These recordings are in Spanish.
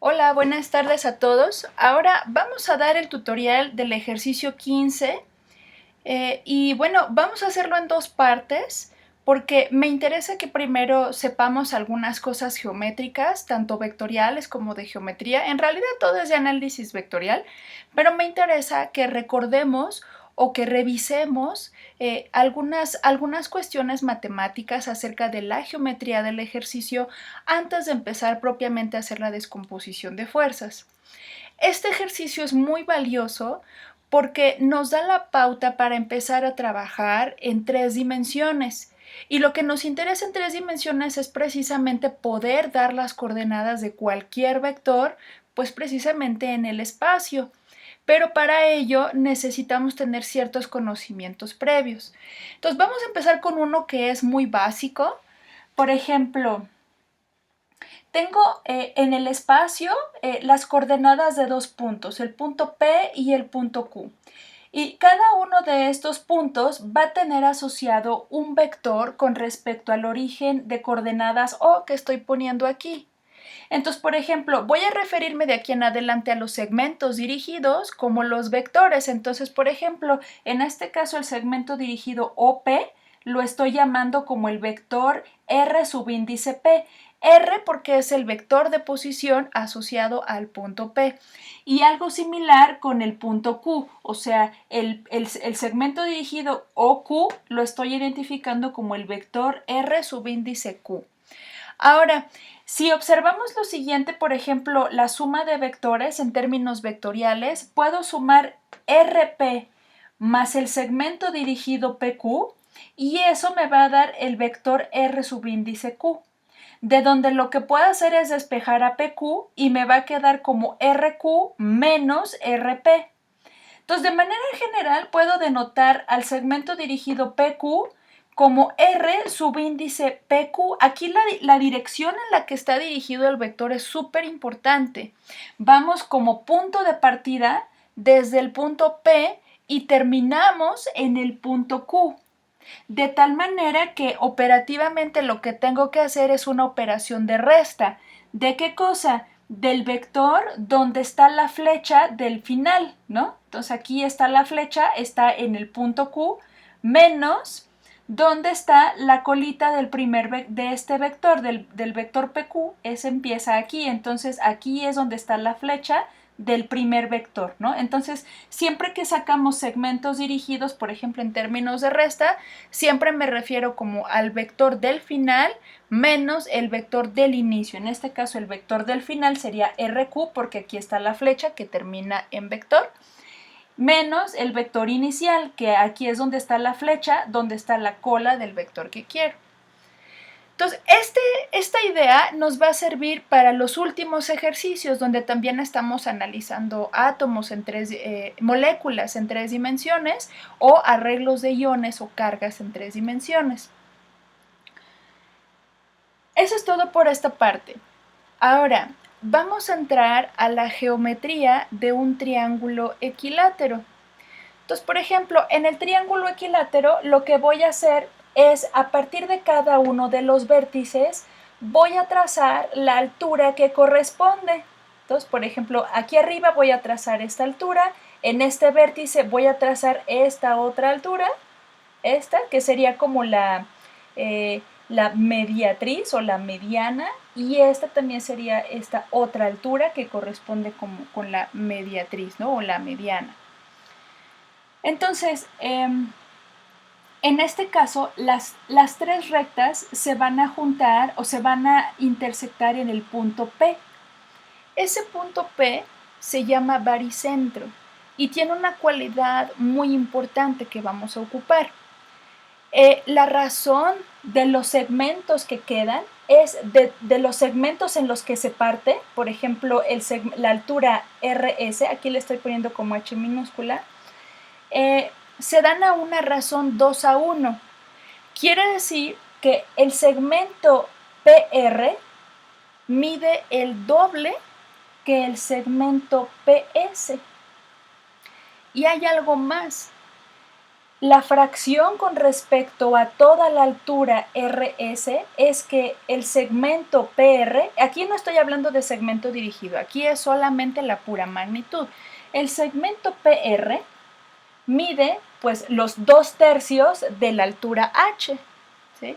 Hola, buenas tardes a todos. Ahora vamos a dar el tutorial del ejercicio 15 y bueno, vamos a hacerlo en dos partes porque me interesa que primero sepamos algunas cosas geométricas, tanto vectoriales como de geometría. En realidad todo es de análisis vectorial, pero me interesa que recordemos o que revisemos algunas cuestiones matemáticas acerca de la geometría del ejercicio antes de empezar propiamente a hacer la descomposición de fuerzas. Este ejercicio es muy valioso porque nos da la pauta para empezar a trabajar en tres dimensiones. Y lo que nos interesa en tres dimensiones es precisamente poder dar las coordenadas de cualquier vector, pues precisamente en el espacio. Pero para ello necesitamos tener ciertos conocimientos previos. Entonces vamos a empezar con uno que es muy básico. Por ejemplo, tengo en el espacio las coordenadas de dos puntos, el punto P y el punto Q. Y cada uno de estos puntos va a tener asociado un vector con respecto al origen de coordenadas O que estoy poniendo aquí. Entonces, por ejemplo, voy a referirme de aquí en adelante a los segmentos dirigidos como los vectores. Entonces, por ejemplo, en este caso el segmento dirigido OP lo estoy llamando como el vector R subíndice P. R porque es el vector de posición asociado al punto P. Y algo similar con el punto Q, o sea, el segmento dirigido OQ lo estoy identificando como el vector R subíndice Q. Ahora, si observamos lo siguiente, por ejemplo, la suma de vectores en términos vectoriales, puedo sumar RP más el segmento dirigido PQ y eso me va a dar el vector R subíndice Q, de donde lo que puedo hacer es despejar a PQ y me va a quedar como RQ menos RP. Entonces, de manera general, puedo denotar al segmento dirigido PQ como R subíndice PQ. Aquí la dirección en la que está dirigido el vector es súper importante. Vamos como punto de partida desde el punto P y terminamos en el punto Q. De tal manera que operativamente lo que tengo que hacer es una operación de resta. ¿De qué cosa? Del vector donde está la flecha del final, ¿no? Entonces aquí está la flecha, está en el punto Q, menos donde está la colita de este vector, del vector PQ, ese empieza aquí. Entonces aquí es donde está la flecha del primer vector, ¿no? Entonces, siempre que sacamos segmentos dirigidos, por ejemplo, en términos de resta, siempre me refiero como al vector del final menos el vector del inicio. En este caso, el vector del final sería RQ porque aquí está la flecha que termina en vector, menos el vector inicial, que aquí es donde está la flecha, donde está la cola del vector que quiero. Entonces, esta idea nos va a servir para los últimos ejercicios donde también estamos analizando átomos moléculas en tres dimensiones o arreglos de iones o cargas en tres dimensiones. Eso es todo por esta parte. Ahora, vamos a entrar a la geometría de un triángulo equilátero. Entonces, por ejemplo, en el triángulo equilátero lo que voy a hacer es, a partir de cada uno de los vértices, voy a trazar la altura que corresponde. Entonces, por ejemplo, aquí arriba voy a trazar esta altura, en este vértice voy a trazar esta otra altura, esta que sería como la mediatriz o la mediana, y esta también sería esta otra altura que corresponde como con la mediatriz, ¿no? O la mediana. Entonces, en este caso, las tres rectas se van a juntar o se van a intersectar en el punto P. Ese punto P se llama baricentro y tiene una cualidad muy importante que vamos a ocupar. La razón de los segmentos que quedan es de los segmentos en los que se parte, por ejemplo, la altura RS, aquí le estoy poniendo como H minúscula, se dan a una razón 2:1. Quiere decir que el segmento PR mide el doble que el segmento PS. Y hay algo más. La fracción con respecto a toda la altura RS es que el segmento PR, aquí no estoy hablando de segmento dirigido, aquí es solamente la pura magnitud. El segmento PR mide pues los 2/3 de la altura H, ¿sí?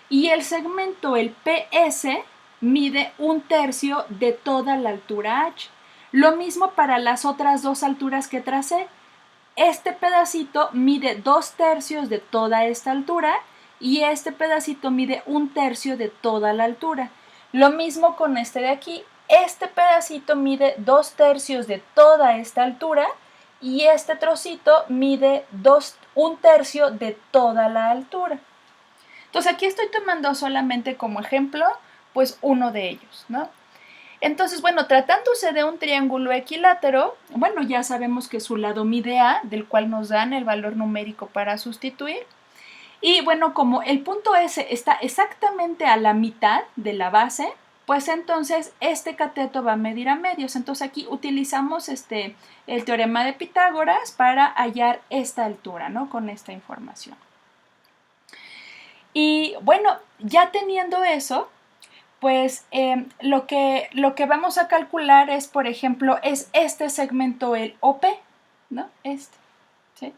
Y el segmento, el PS, mide 1/3 de toda la altura H. Lo mismo para las otras dos alturas que tracé. Este pedacito mide 2/3 de toda esta altura y este pedacito mide 1/3 de toda la altura. Lo mismo con este de aquí. Este pedacito mide 2/3 de toda esta altura y este trocito mide 1/3 de toda la altura. Entonces aquí estoy tomando solamente como ejemplo pues uno de ellos, ¿no? Entonces, bueno, tratándose de un triángulo equilátero, bueno, ya sabemos que su lado mide A, del cual nos dan el valor numérico para sustituir. Y bueno, como el punto S está exactamente a la mitad de la base, pues entonces este cateto va a medir a medios. Entonces aquí utilizamos el teorema de Pitágoras para hallar esta altura, ¿no? Con esta información. Y bueno, ya teniendo eso, pues lo que vamos a calcular es, por ejemplo, es este segmento, el OP, ¿no? ¿Sí?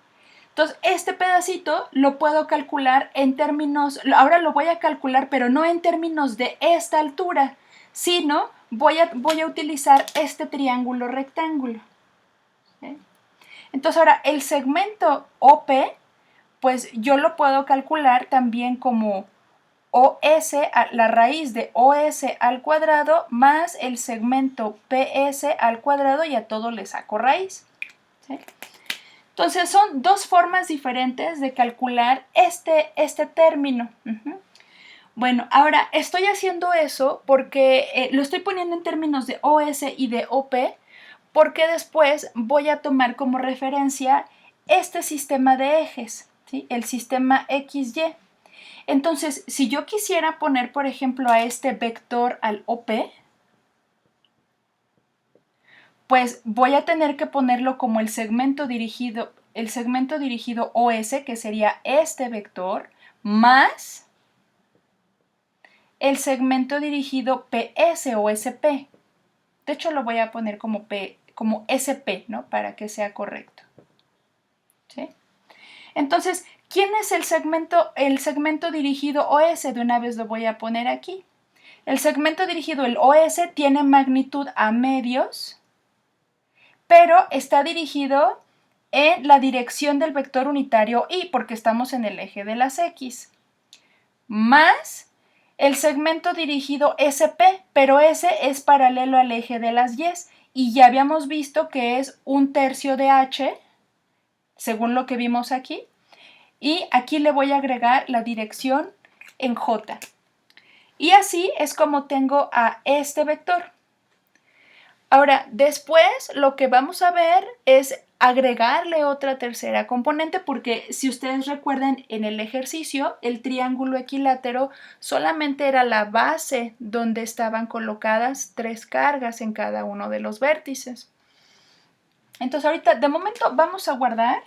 Entonces, este pedacito lo puedo calcular en términos, ahora lo voy a calcular, pero no en términos de esta altura, sino voy a utilizar este triángulo rectángulo. ¿Sí? Entonces, ahora el segmento OP, pues yo lo puedo calcular también como OS, la raíz de OS al cuadrado más el segmento PS al cuadrado y a todo le saco raíz. ¿Sí? Entonces son dos formas diferentes de calcular este término. Bueno, ahora estoy haciendo eso porque lo estoy poniendo en términos de OS y de OP porque después voy a tomar como referencia este sistema de ejes, ¿sí? El sistema XY. Entonces, si yo quisiera poner, por ejemplo, a este vector al OP, pues voy a tener que ponerlo como el segmento dirigido OS, que sería este vector, más el segmento dirigido PS o SP. De hecho, lo voy a poner como SP, ¿no? Para que sea correcto. ¿Sí? Entonces, ¿quién es el segmento dirigido OS? De una vez lo voy a poner aquí. El segmento dirigido, el OS, tiene magnitud a medios, pero está dirigido en la dirección del vector unitario Y, porque estamos en el eje de las X, más el segmento dirigido SP, pero ese es paralelo al eje de las Y ya habíamos visto que es 1/3 de H, según lo que vimos aquí, y aquí le voy a agregar la dirección en J. Y así es como tengo a este vector. Ahora, después lo que vamos a ver es agregarle otra tercera componente, porque si ustedes recuerdan en el ejercicio, el triángulo equilátero solamente era la base donde estaban colocadas 3 cargas en cada uno de los vértices. Entonces ahorita, de momento, vamos a guardar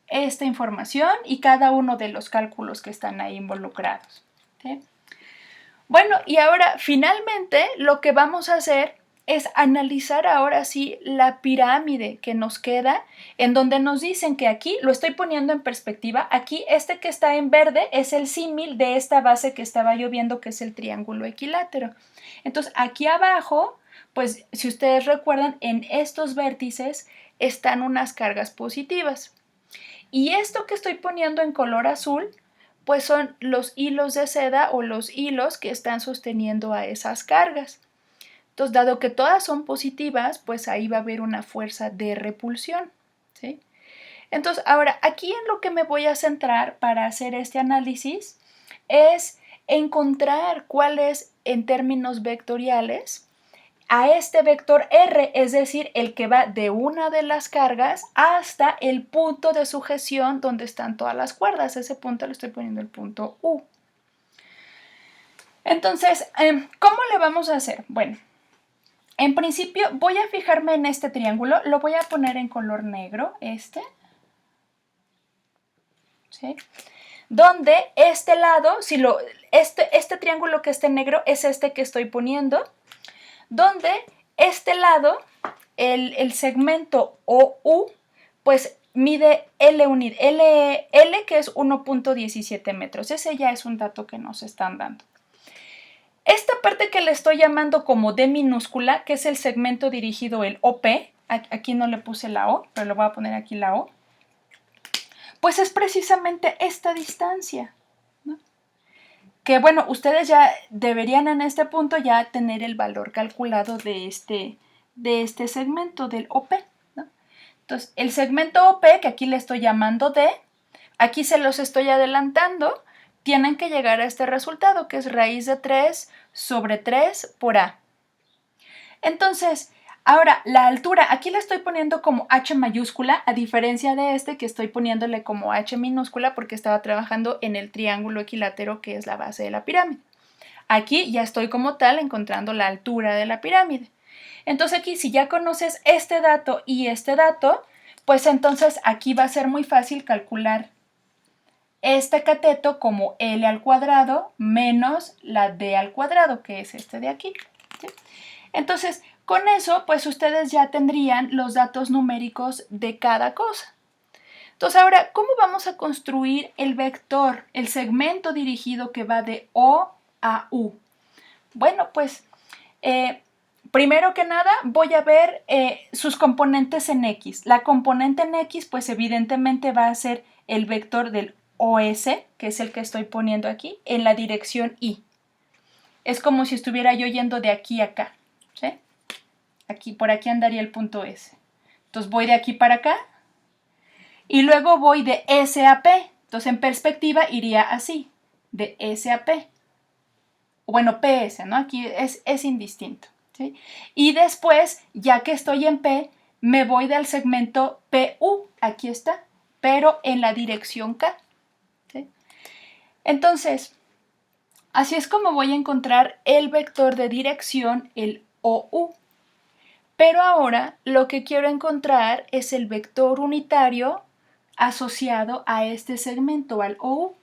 esta información y cada uno de los cálculos que están ahí involucrados. ¿Sí? Bueno, y ahora finalmente lo que vamos a hacer es analizar ahora sí la pirámide que nos queda, en donde nos dicen que aquí, lo estoy poniendo en perspectiva, aquí este que está en verde es el símil de esta base que estaba yo viendo, que es el triángulo equilátero. Entonces aquí abajo, pues si ustedes recuerdan, en estos vértices están unas cargas positivas. Y esto que estoy poniendo en color azul, pues son los hilos de seda o los hilos que están sosteniendo a esas cargas. Entonces, dado que todas son positivas, pues ahí va a haber una fuerza de repulsión, ¿sí? Entonces, ahora, aquí en lo que me voy a centrar para hacer este análisis es encontrar cuál es, en términos vectoriales, a este vector R, es decir, el que va de una de las cargas hasta el punto de sujeción donde están todas las cuerdas. Ese punto le estoy poniendo el punto U. Entonces, ¿cómo le vamos a hacer? Bueno, en principio voy a fijarme en este triángulo, lo voy a poner en color negro, ¿sí? Donde este lado, este triángulo que está en negro es este que estoy poniendo, donde este lado, el segmento OU, pues mide L, que es 1.17 metros. Ese ya es un dato que nos están dando. Esta parte que le estoy llamando como D minúscula, que es el segmento dirigido, el OP, aquí no le puse la O, pero le voy a poner aquí la O, pues es precisamente esta distancia, ¿no? Que bueno, ustedes ya deberían en este punto ya tener el valor calculado de este segmento del OP, ¿no? Entonces, el segmento OP, que aquí le estoy llamando D, aquí se los estoy adelantando, tienen que llegar a este resultado, que es raíz de 3 sobre 3 por A. Entonces, ahora, la altura, aquí la estoy poniendo como H mayúscula, a diferencia de este que estoy poniéndole como H minúscula porque estaba trabajando en el triángulo equilátero que es la base de la pirámide. Aquí ya estoy como tal encontrando la altura de la pirámide. Entonces aquí, si ya conoces este dato y este dato, pues entonces aquí va a ser muy fácil calcular este cateto como L al cuadrado menos la D al cuadrado, que es este de aquí, ¿sí? Entonces, con eso, pues ustedes ya tendrían los datos numéricos de cada cosa. Entonces, ahora, ¿cómo vamos a construir el vector, el segmento dirigido que va de O a U? Bueno, pues, primero que nada, voy a ver sus componentes en X. La componente en X, pues evidentemente va a ser el vector del OS, que es el que estoy poniendo aquí, en la dirección Y. Es como si estuviera yo yendo de aquí a acá, ¿sí? Aquí, por aquí andaría el punto S. Entonces voy de aquí para acá y luego voy de S a P. Entonces en perspectiva iría así, de S a P. Bueno, PS, ¿no? Aquí es indistinto, ¿sí? Y después, ya que estoy en P, me voy del segmento PU, aquí está, pero en la dirección K, ¿sí? Entonces, así es como voy a encontrar el vector de dirección, el OU. Pero ahora lo que quiero encontrar es el vector unitario asociado a este segmento, al OU.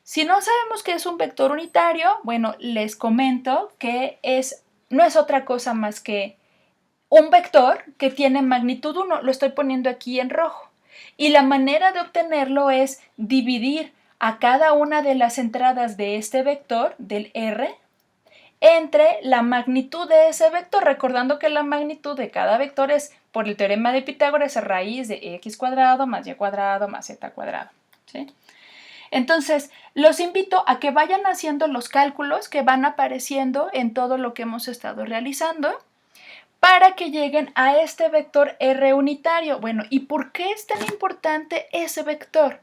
Si no sabemos qué es un vector unitario, bueno, les comento que no es otra cosa más que un vector que tiene magnitud 1. Lo estoy poniendo aquí en rojo. Y la manera de obtenerlo es dividir a cada una de las entradas de este vector, del R, entre la magnitud de ese vector, recordando que la magnitud de cada vector es, por el teorema de Pitágoras, es raíz de x cuadrado más y cuadrado más z cuadrado, ¿sí? Entonces, los invito a que vayan haciendo los cálculos que van apareciendo en todo lo que hemos estado realizando para que lleguen a este vector R unitario. Bueno, ¿y por qué es tan importante ese vector?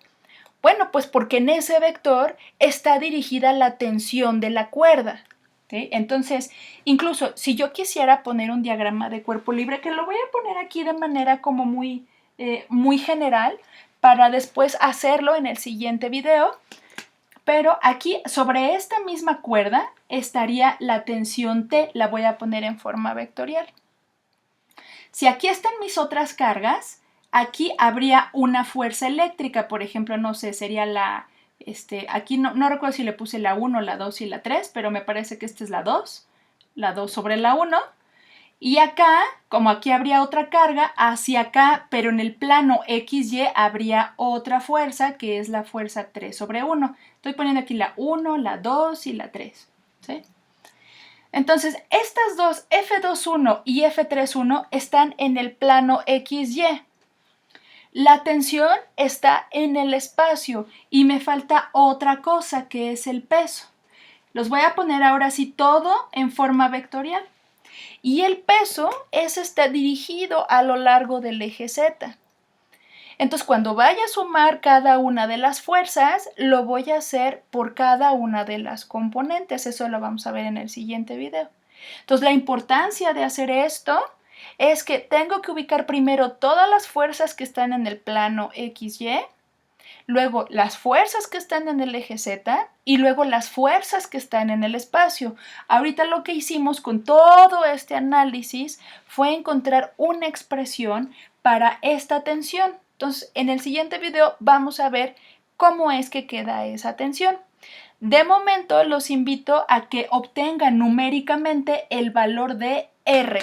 Bueno, pues porque en ese vector está dirigida la tensión de la cuerda, ¿sí? Entonces, incluso si yo quisiera poner un diagrama de cuerpo libre, que lo voy a poner aquí de manera como muy general, para después hacerlo en el siguiente video, pero aquí sobre esta misma cuerda estaría la tensión T, la voy a poner en forma vectorial. Si aquí están mis otras cargas, aquí habría una fuerza eléctrica, por ejemplo, no sé, sería aquí no recuerdo si le puse la 1, la 2 y la 3, pero me parece que esta es la 2 sobre la 1. Y acá, como aquí habría otra carga, hacia acá, pero en el plano XY habría otra fuerza, que es la fuerza 3 sobre 1. Estoy poniendo aquí la 1, la 2 y la 3, ¿sí? Entonces, estas dos, F21 y F31, están en el plano XY. La tensión está en el espacio y me falta otra cosa, que es el peso. Los voy a poner ahora sí todo en forma vectorial. Y el peso está dirigido a lo largo del eje Z. Entonces, cuando vaya a sumar cada una de las fuerzas, lo voy a hacer por cada una de las componentes. Eso lo vamos a ver en el siguiente video. Entonces, la importancia de hacer esto es que tengo que ubicar primero todas las fuerzas que están en el plano XY, luego las fuerzas que están en el eje Z y luego las fuerzas que están en el espacio. Ahorita lo que hicimos con todo este análisis fue encontrar una expresión para esta tensión. Entonces, en el siguiente video vamos a ver cómo es que queda esa tensión. De momento los invito a que obtengan numéricamente el valor de R,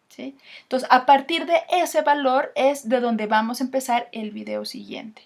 ¿sí? Entonces, a partir de ese valor es de donde vamos a empezar el video siguiente.